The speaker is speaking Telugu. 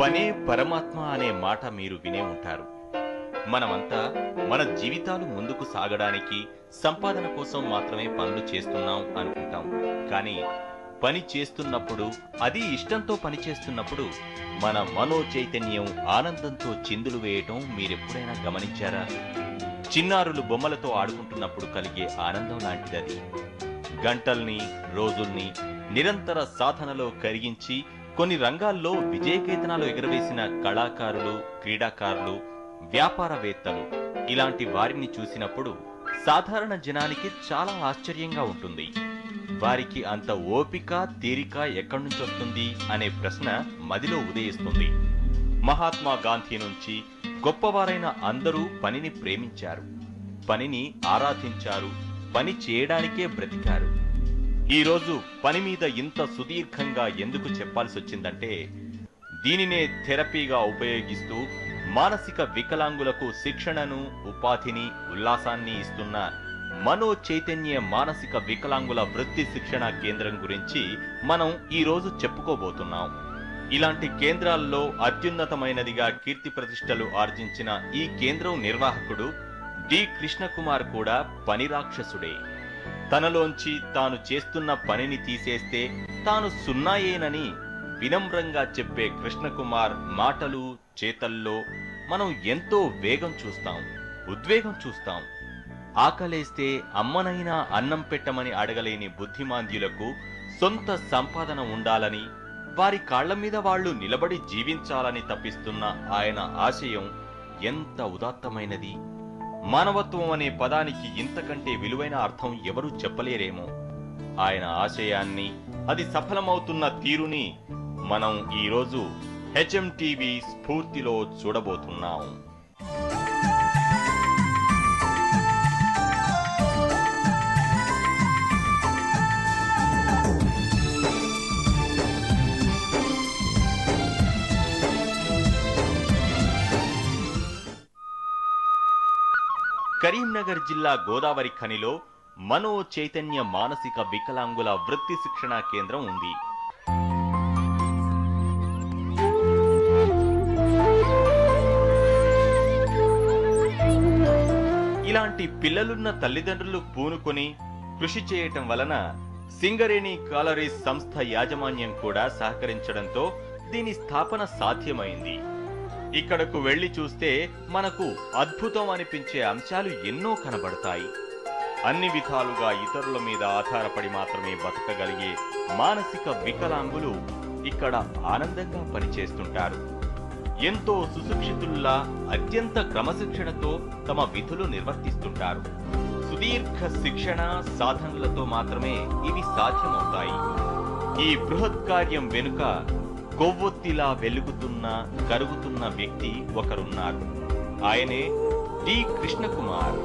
పనే పరమాత్మ అనే మాట మీరు వినే ఉంటారు. మనమంతా మన జీవితాలు ముందుకు సాగడానికి సంపాదన కోసం మాత్రమే పనులు చేస్తున్నాం అనుకుంటాం. కానీ పని చేస్తున్నప్పుడు, అది ఇష్టంతో పని చేస్తున్నప్పుడు మన మనో చైతన్యం ఆనందంతో చిందులు వేయటం మీరెప్పుడైనా గమనించారా? చిన్నారులు బొమ్మలతో ఆడుకుంటున్నప్పుడు కలిగే ఆనందం లాంటిదది. గంటల్ని, రోజుల్ని నిరంతర సాధనలో కరిగించి కొన్ని రంగాల్లో విజయకేతనాలు ఎగరవేసిన కళాకారులు, క్రీడాకారులు, వ్యాపారవేత్తలు ఇలాంటి వారిని చూసినప్పుడు సాధారణ జనానికి చాలా ఆశ్చర్యంగా ఉంటుంది. వారికి అంత ఓపిక, తీరిక ఎక్కడి నుంచి వస్తుంది అనే ప్రశ్న మదిలో ఉదయిస్తుంది. మహాత్మా గాంధీ నుంచి గొప్పవారైన అందరూ పనిని ప్రేమించారు, పనిని ఆరాధించారు, పని చేయడానికే బ్రతికారు. ఈరోజు పని మీద ఇంత సుదీర్ఘంగా ఎందుకు చెప్పాల్సి వచ్చిందంటే, దీనినే థెరపీగా ఉపయోగిస్తూ మానసిక వికలాంగులకు శిక్షణను, ఉపాధిని, ఉల్లాసాన్ని ఇస్తున్న మనో చైతన్య మానసిక వికలాంగుల వృత్తి శిక్షణ కేంద్రం గురించి మనం ఈరోజు చెప్పుకోబోతున్నాం. ఇలాంటి కేంద్రాల్లో అత్యున్నతమైనదిగా కీర్తి ప్రతిష్టలు ఆర్జించిన ఈ కేంద్రం నిర్వాహకుడు డి కృష్ణకుమార్ కూడా పని రాక్షసుడే. తనలోంచి తాను చేస్తున్న పనిని తీసేస్తే తాను సున్నాయేనని వినమ్రంగా చెప్పే కృష్ణకుమార్ మాటలు, చేతల్లో మనం ఎంతో వేగం చూస్తాం, ఉద్వేగం చూస్తాం. ఆకలేస్తే అమ్మనైనా అన్నం పెట్టమని అడగలేని బుద్ధిమాంద్యులకు సొంత సంపాదన ఉండాలని, వారి కాళ్ల మీద వాళ్లు నిలబడి జీవించాలని తప్పిస్తున్న ఆయన ఆశయం ఎంత ఉదాత్తమైనది! మానవత్వం అనే పదానికి ఇంతకంటే విలువైన అర్థం ఎవరూ చెప్పలేరేమో. ఆయన ఆశయాన్ని, అది సఫలమవుతున్న తీరుని మనం ఈరోజు హెచ్ఎంటీవీ స్ఫూర్తిలో చూడబోతున్నాం. కరీంనగర్ జిల్లా గోదావరి ఖనిలో మనో చైతన్య మానసిక వికలాంగుల వృత్తి శిక్షణ కేంద్రం ఉంది. ఇలాంటి పిల్లలున్న తల్లిదండ్రులు పూనుకొని కృషి చేయటం వలన సింగరేణి కాలరీస్ సంస్థ యాజమాన్యం కూడా సహకరించడంతో దీని స్థాపన సాధ్యమైంది. ఇక్కడకు వెళ్లి చూస్తే మనకు అద్భుతం అనిపించే అంశాలు ఎన్నో కనబడతాయి. అన్ని విధాలుగా ఇతరుల మీద ఆధారపడి మాత్రమే బతకగలిగే మానసిక వికలాంగులు ఇక్కడ ఆనందంగా పనిచేస్తుంటారు. ఎంతో సుశిక్షితుల్లా అత్యంత క్రమశిక్షణతో తమ విధులు నిర్వర్తిస్తుంటారు. సుదీర్ఘ శిక్షణ, సాధనలతో మాత్రమే ఇవి సాధ్యమవుతాయి. ఈ బృహత్ కార్యం వెనుక కొవ్వొత్తిలా వెలుగుతున్న, కరుగుతున్న వ్యక్తి ఒకరున్నారు. ఆయనే డి కృష్ణకుమార్.